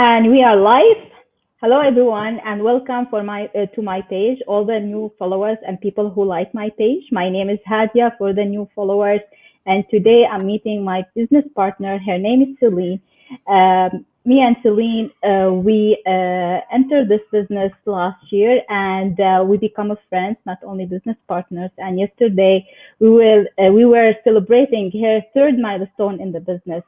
And we are live. Hello, everyone, and welcome for my to my page. All the new followers and people who like my page. My name is Hadia for the new followers, and today I'm meeting my business partner. Her name is Celine. Me and Celine, we entered this business last year, and we become friends, not only business partners. And yesterday, we were celebrating her third milestone in the business.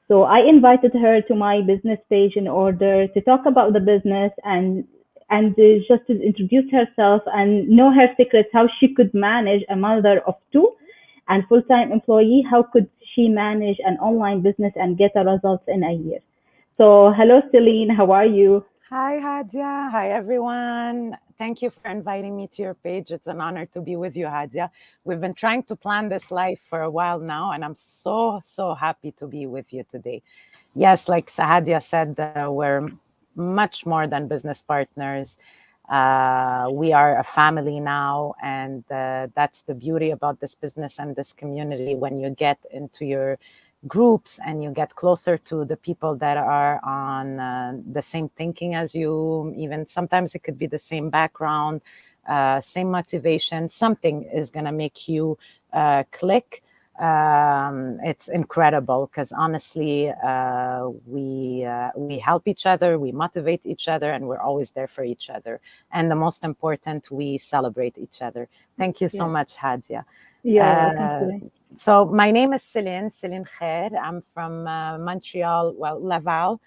So I invited her to my business page in order to talk about the business and just to introduce herself and know her secrets, how she could manage a mother of two and full-time employee, how could she manage an online business and get the results in a year. So hello, Celine, how are you? Hi, Hadia. Hi, everyone. Thank you for inviting me to your page. It's an honor to be with you, Hadia. We've been trying to plan this live for a while now, and I'm so happy to be with you today. Yes, like Hadia said, we're much more than business partners. We are a family now, and that's the beauty about this business and this community. When you get into your groups and you get closer to the people that are on the same thinking as you, even sometimes it could be the same background, same motivation, something is going to make you click. It's incredible because honestly, we help each other, we motivate each other, and we're always there for each other. And the most important, we celebrate each other. Thank you so Yeah, much, Hadia. you're welcome, Celine. So my name is Celine Khair. I'm from Montreal, Laval,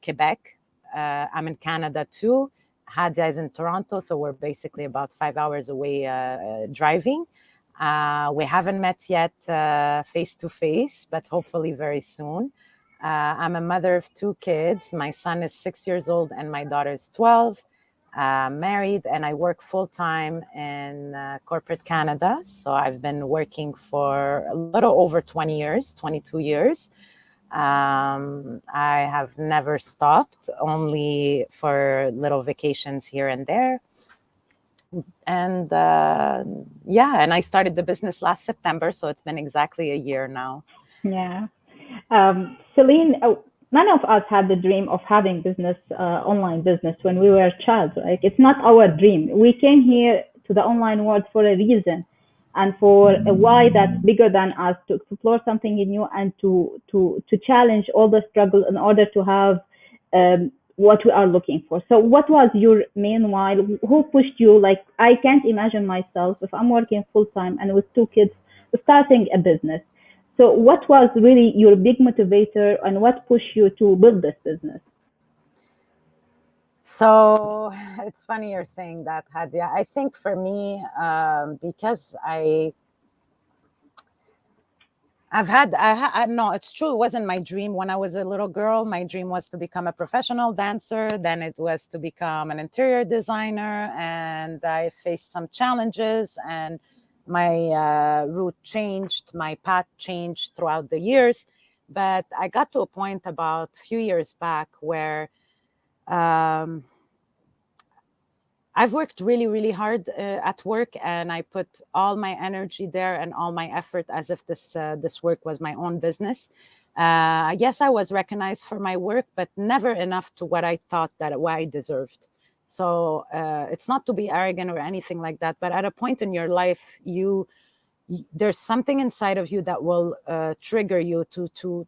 Quebec. I'm in Canada too. Hadia is in Toronto, so we're basically about 5 hours away driving. We haven't met yet face to face, but hopefully very soon. I'm a mother of two kids. My son is 6 years old and my daughter is 12. Married, and I work full-time in corporate Canada. So I've been working for a little over 20 years, 22 years. I have never stopped, only for little vacations here and there. And and I started the business last September, so it's been exactly a year now. Yeah. Celine, none of us had the dream of having business, online business when we were a child. Like it's not our dream. We came here to the online world for a reason, and for a why that's bigger than us to explore something new and to challenge all the struggle in order to have what we are looking for. So, what was your main why? Who pushed you? Like I can't imagine myself if I'm working full time and with two kids starting a business. So what was really your big motivator and what pushed you to build this business? So it's funny you're saying that, Hadia. I think for me, because no, it's true. It wasn't my dream when I was a little girl. My dream was to become a professional dancer. Then it was to become an interior designer. And I faced some challenges and my route changed, my path changed throughout the years. But I got to a point about a few years back where um, I've worked really hard at work, and I put all my energy there and all my effort as if this work was my own business. Yes, I was recognized for my work, but never enough to what I thought that what I deserved. So it's not to be arrogant or anything like that, but at a point in your life, there's something inside of you that will trigger you to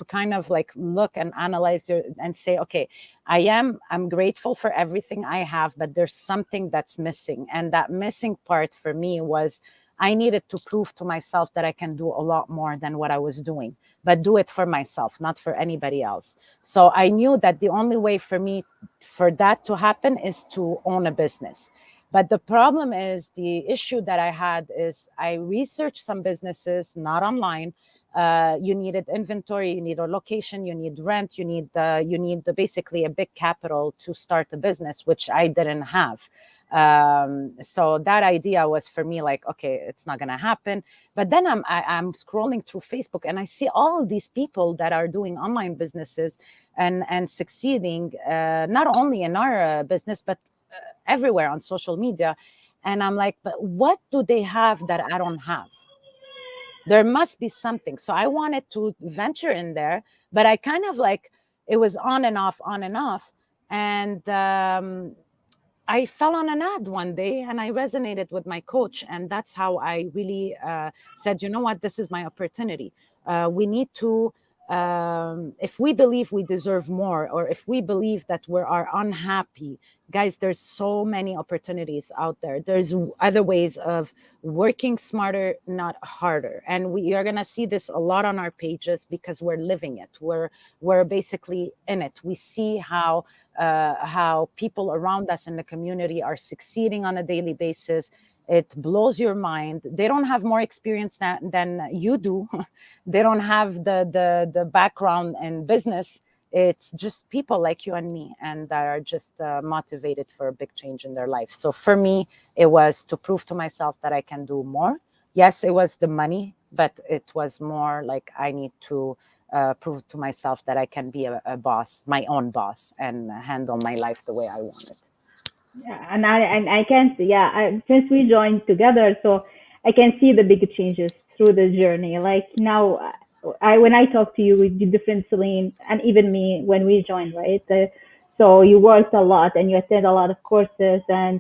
kind of like look and analyze and say, okay, I'm grateful for everything I have, but there's something that's missing. And that missing part for me was I needed to prove to myself that I can do a lot more than what I was doing, but do it for myself, not for anybody else. So I knew that the only way for me for that to happen is to own a business. But the problem is, the issue that I had is I researched some businesses, not online. You needed inventory, you need a location, you need rent, you need basically a big capital to start a business, which I didn't have. So that idea was for me like, okay, it's not going to happen. But then I'm scrolling through Facebook and I see all these people that are doing online businesses and succeeding, not only in our business, but everywhere on social media. And I'm like, but what do they have that I don't have? There must be something. So I wanted to venture in there, but I kind of like, it was on and off, on and off. And I fell on an ad one day and I resonated with my coach. And that's how I really said, you know what, this is my opportunity. We need to, if we believe we deserve more, or if we believe that we are unhappy, guys, there's so many opportunities out there. There's other ways of working smarter, not harder. And we are going to see this a lot on our pages because we're living it. We're basically in it. We see how people around us in the community are succeeding on a daily basis. It blows your mind. They don't have more experience than you do. They don't have the background in business. It's just people like you and me, and that are just motivated for a big change in their life. So for me, it was to prove to myself that I can do more. Yes, it was the money, but it was more like I need to prove to myself that I can be a boss, my own boss, and handle my life the way I want it. Yeah, and I can see, yeah, since we joined together, so I can see the big changes through the journey. Like now, I when I talk to you with the different Celine, and even me when we joined, right? So you worked a lot and you attend a lot of courses, and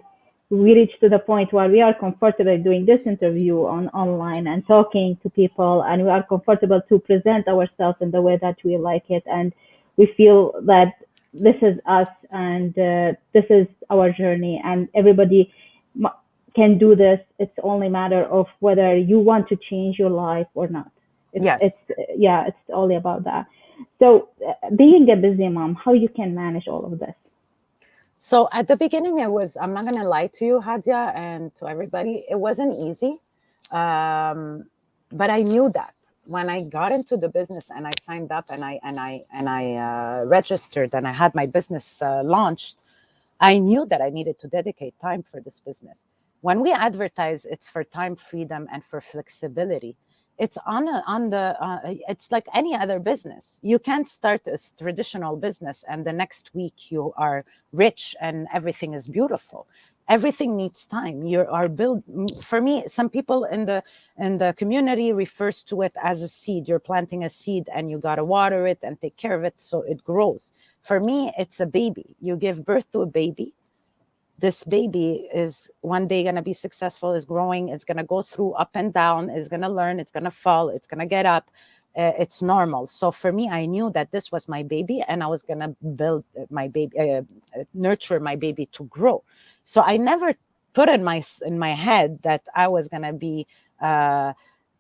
we reached to the point where we are comfortable doing this interview on online and talking to people, and we are comfortable to present ourselves in the way that we like it, and we feel that this is us, and this is our journey, and everybody can do this. It's only a matter of whether you want to change your life or not. It's Yes. yeah, it's only about that. So being a busy mom, how you can manage all of this? So at the beginning, I'm not going to lie to you, Hadia, and to everybody, it wasn't easy. But I knew that when I got into the business and I signed up and I registered and I had my business launched, I knew that I needed to dedicate time for this business. When we advertise, it's for time freedom and for flexibility. It's it's like any other business. You can't start a traditional business and the next week you are rich and everything is beautiful. Everything needs time. You are built. For me, some people in the community refers to it as a seed. You're planting a seed and you got to water it and take care of it so it grows. For me, it's a baby. You give birth to a baby. This baby is one day going to be successful, is growing, it's going to go through up and down, it's going to learn, it's going to fall, it's going to get up. It's normal. So for me, I knew that this was my baby and I was going to build my baby, nurture my baby to grow. So I never put in my head that I was going to be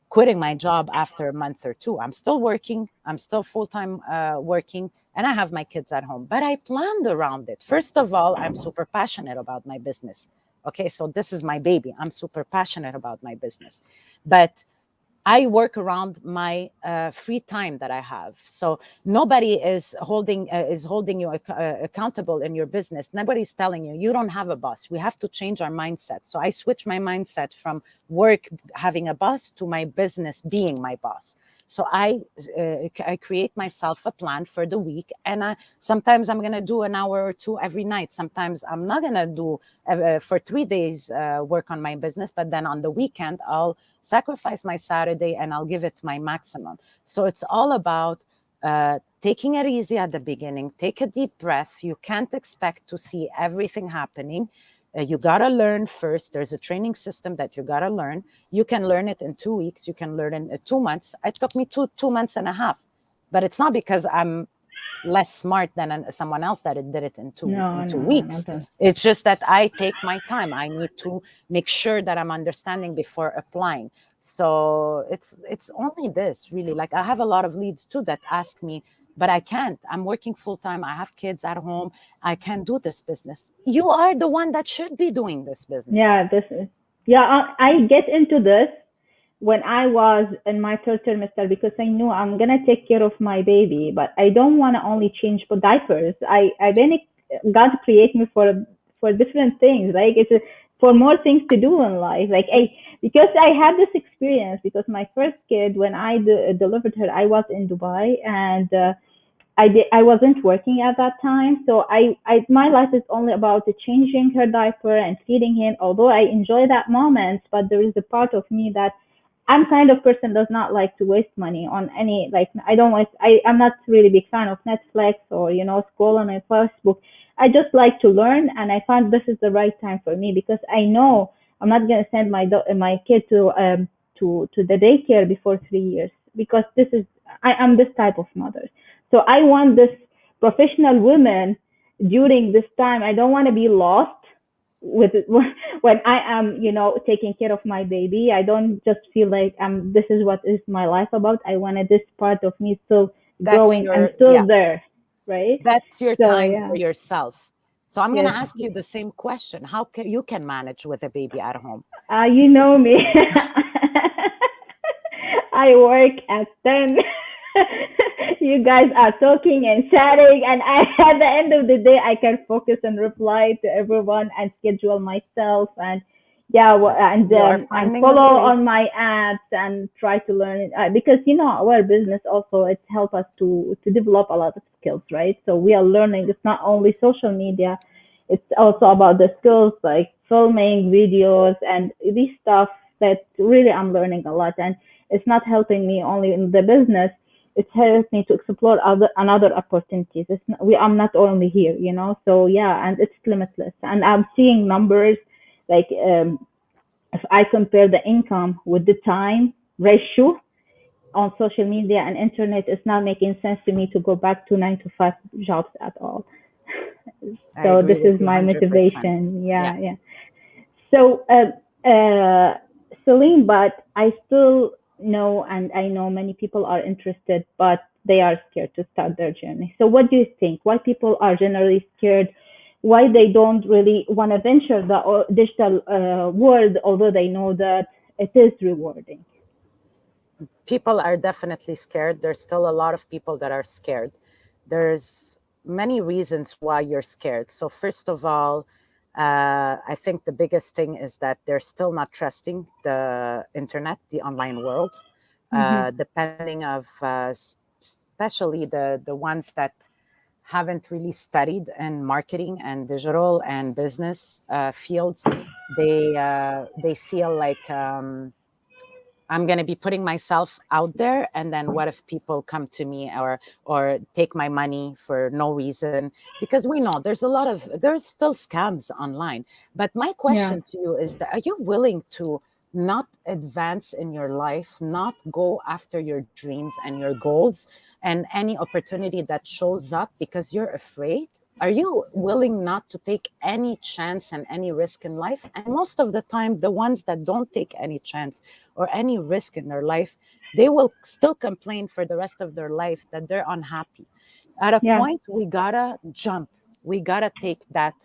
quitting my job after a month or two. I'm still working. I'm still full-time working, and I have my kids at home. But I planned around it. First of all, I'm super passionate about my business. Okay, so this is my baby. I'm super passionate about my business. But I work around my free time that I have. So nobody is holding you accountable in your business. Nobody's telling you you don't have a boss. We have to change our mindset. So I switch my mindset from work having a boss to my business being my boss. So I create myself a plan for the week, and sometimes I'm gonna do an hour or two every night. Sometimes I'm not gonna do for 3 days work on my business, but then on the weekend I'll sacrifice my Saturday and I'll give it my maximum. So it's all about taking it easy at the beginning. Take a deep breath. You can't expect to see everything happening. You got to learn first. There's a training system that you got to learn. You can learn it in 2 weeks. You can learn it in 2 months. It took me two months and a half. But it's not because I'm less smart than someone else that did it in No, two no, no, weeks. not that. It's just that I take my time. I need to make sure that I'm understanding before applying. So it's only this really. Like I have a lot of leads too that ask me, but I can't. I'm working full time. I have kids at home. I can't do this business. You are the one that should be doing this business. Yeah, this is, yeah, I get into this when I was in my third trimester because I knew I'm gonna take care of my baby, but I don't want to only change for diapers. I then God create me for different things. Like for more things to do in life. Like because I had this experience because my first kid when I delivered her, I was in Dubai, and I wasn't working at that time, so my life is only about changing her diaper and feeding him. Although I enjoy that moment, but there is a part of me that I'm kind of person does not like to waste money on any, like, I don't waste, I'm not really big fan of Netflix or, scroll on my Facebook. I just like to learn, and I found this is the right time for me because I know I'm not going to send my kid to the daycare before 3 years, because I am this type of mother. So I want this professional woman during this time. I don't want to be lost with when I am, taking care of my baby. I don't just feel like this is what is my life about. I wanted this part of me still That's growing and your, yeah, still there, right? that's your So time for yeah, yourself. So I'm going to yes, ask you the same question. How can you can manage with a baby at home? you know me. I work at 10. You guys are talking and chatting, and at the end of the day, I can focus and reply to everyone and schedule myself, and yeah, You are and finding a follow way. on my apps and try to learn it, because our business also, it helps us to develop a lot of skills, right? So we are learning. It's not only social media, it's also about the skills like filming videos and these stuff that really I'm learning a lot. And it's not helping me only in the business. It's helped me to explore another opportunities. I'm not only here, So yeah, and it's limitless. And I'm seeing numbers like, if I compare the income with the time ratio on social media and internet, it's not making sense to me to go back to 9 to 5 jobs at all. I So agree this with is you my 100%. motivation. Yeah. Yeah, yeah. So, Celine, but I still know, and I know many people are interested, but they are scared to start their journey. So, what do you think? Why people are generally scared? Why they don't really want to venture the digital world, although they know that it is rewarding? People are definitely scared. There's still a lot of people that are scared. There's many reasons why you're scared. So first of all, I think the biggest thing is that they're still not trusting the internet, the online world, Mm-hmm. depending of especially the ones that haven't really studied in marketing and digital and business fields. They feel like I'm going to be putting myself out there, and then what if people come to me or take my money for no reason? Because we know there's still scams online. But my Yeah, question to you is that, are you willing to not advance in your life, not go after your dreams and your goals and any opportunity that shows up because you're afraid? Are you willing not to take any chance and any risk in life? And most of the time, the ones that don't take any chance or any risk in their life, they will still complain for the rest of their life that they're unhappy. At a yeah. point, we gotta jump. We gotta take that.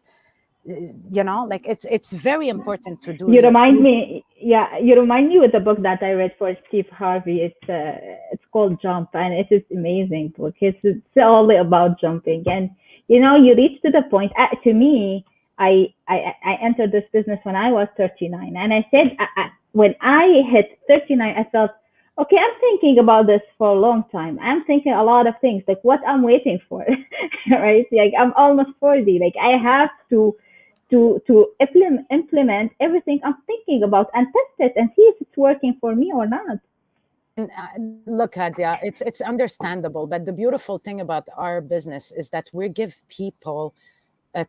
Like it's very important to do You your. remind me, yeah, you remind me with the book that I read for Steve Harvey. It's called Jump, and it is amazing book. It's all about jumping, and you reach to the point. To me, I entered this business when I was 39, and I said, when I hit 39, I felt, okay, I'm thinking about this for a long time. I'm thinking a lot of things, like what I'm waiting for, right? Like I'm almost 40. Like I have to implement everything I'm thinking about and test it and see if it's working for me or not. And look, Adia, it's understandable. But the beautiful thing about our business is that we give people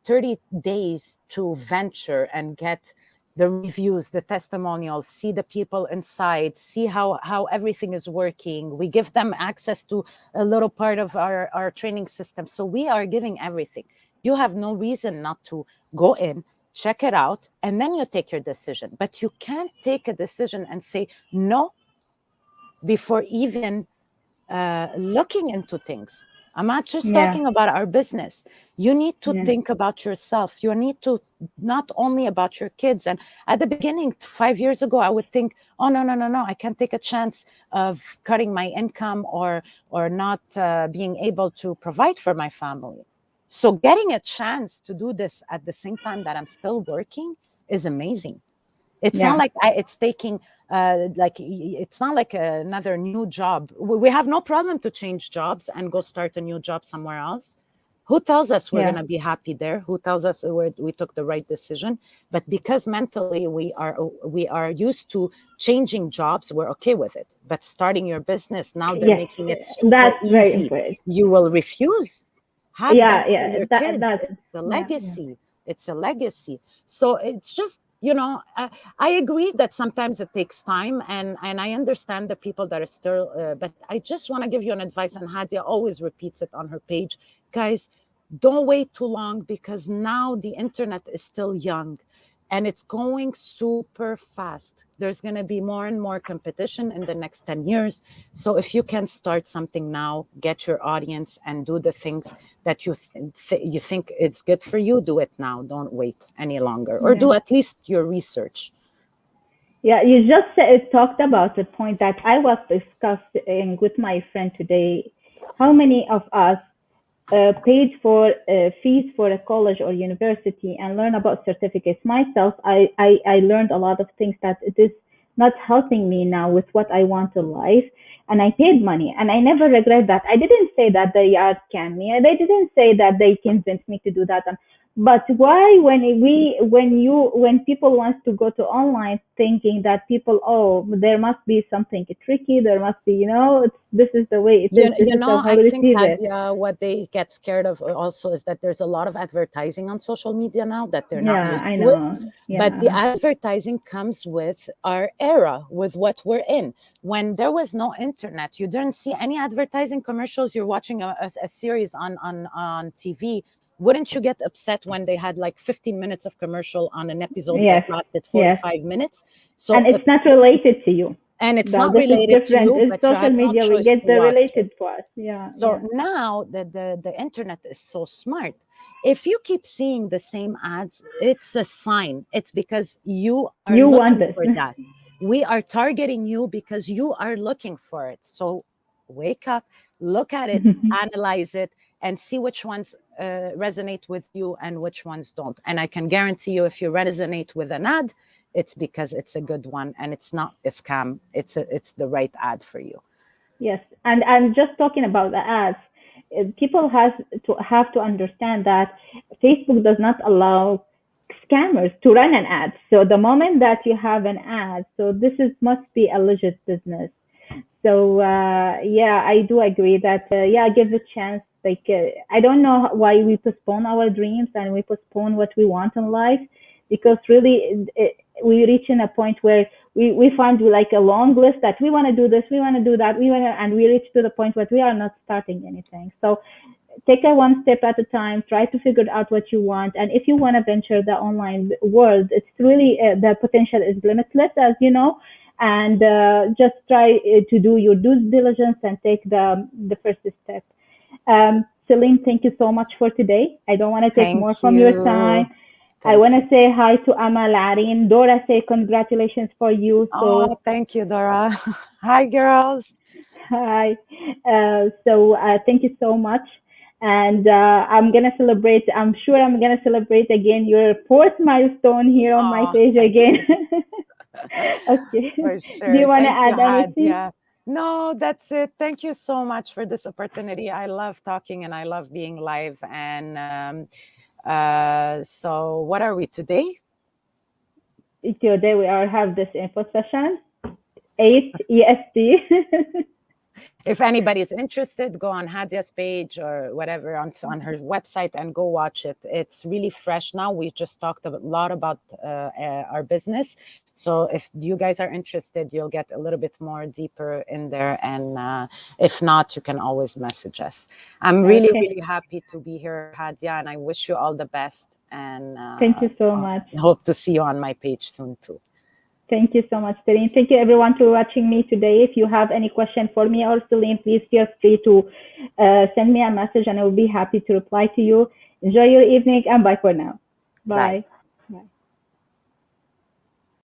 30 days to venture and get the reviews, the testimonials, see the people inside, see how everything is working. We give them access to a little part of our training system. So we are giving everything. You have no reason not to go in, check it out, and then you take your decision. But you can't take a decision and say no before even looking into things. I'm not just Yeah, talking about our business. You need to yeah, think about yourself. You need to not only about your kids. And at the beginning, 5 years ago, I would think, oh no, no, no, no, I can't take a chance of cutting my income or not being able to provide for my family. So getting a chance to do this at the same time that I'm still working is amazing. It's not yeah. like it's taking it's not like another new job. We have no problem to change jobs and go start a new job somewhere else. Who tells us we're Yeah. going to be happy there? Who tells us we took the right decision? But because mentally we are used to changing jobs, we're okay with it. But starting your business now, they're Yes, making it super that's very easy. important. You will refuse. Have that for Yeah, your kids. that's It's a yeah. legacy. It's a legacy. So it's just, I agree that sometimes it takes time, and I understand the people that are still. But I just want to give you an advice, and Hadia always repeats it on her page, guys. Don't wait too long, because now the internet is still young and it's going super fast. There's going to be more and more competition in the next 10 years. So if you can start something now, get your audience and do the things that you think it's good for you, do it now. Don't wait any longer, or Yeah. do at least your research. Yeah, you just talked about the point that I was discussing with my friend today. How many of us paid for fees for a college or university and learn about certificates? Myself, I learned a lot of things that it is not helping me now with what I want in life. And I paid money and I never regret that. I didn't say that they are scamming me. They didn't say that they convinced me to do that. But why, when people want to go to online thinking that people, oh, there must be something tricky, there must be, this is the way it is, this is how I we think, receive it. Hadia, what they get scared of also is that there's a lot of advertising on social media now that they're not Yeah, used I to it. know. But the Yeah. advertising comes with our era, with what we're in. When there was no internet, you didn't see any advertising commercials. You're watching a series on TV. Wouldn't you get upset when they had like 15 minutes of commercial on an episode that Yes. lasted Yes. 45 minutes? And So, it's not related to you. and it's Now, not this is related to different. you, In but you social had no media, we choice get to the watch it. related parts. Yeah. So Yeah. now the internet is so smart. If you keep seeing the same ads, it's a sign. It's because you are You want looking this. for that. We are targeting you because you are looking for it. So wake up, look at it, analyze it, and see which ones resonate with you and which ones don't. And I can guarantee you, if you resonate with an ad, it's because it's a good one and it's not a scam. It's the right ad for you. Yes, and just talking about the ads, people have to understand that Facebook does not allow scammers to run an ad. So the moment that you have an ad, so this is must be a legit business. So yeah, I do agree that yeah, give a chance. Like I don't know why we postpone our dreams and we postpone what we want in life, because really we reach in a point where we find like a long list that we want to do this, we want to do that, and we reach to the point where we are not starting anything. So take it one step at a time, try to figure out what you want, and if you want to venture the online world, it's really the potential is limitless, as you know. And just try to do your due diligence and take the first step. Celine, thank you so much for today. I don't want to take more Thank from your you. time. I want Thank to you. say hi to Amal Larin. Dora say congratulations for you. Oh, So thank you, Dora. Hi, girls. hi. So thank you so much. And I'm gonna celebrate. I'm sure I'm gonna celebrate again your fourth milestone here on my Oh, page thank again. you. Okay. For Do you sure. want to Thank you, add anything? Hadia. No, that's it. Thank you so much for this opportunity. I love talking and I love being live. And so, what are we today? Today we are have this info session, 8 EST. If anybody's interested, go on Hadia's page or whatever on her website and go watch it. It's really fresh now. We just talked a lot about our business. So if you guys are interested, you'll get a little bit more deeper in there. And if not, you can always message us. I'm really, Okay. really happy to be here, Hadia, and I wish you all the best. And Thank you so much. hope to see you on my page soon too. Thank you so much, Celine. Thank you everyone for watching me today. If you have any question for me or Celine, please feel free to send me a message and I will be happy to reply to you. Enjoy your evening and bye for now. Bye. Bye.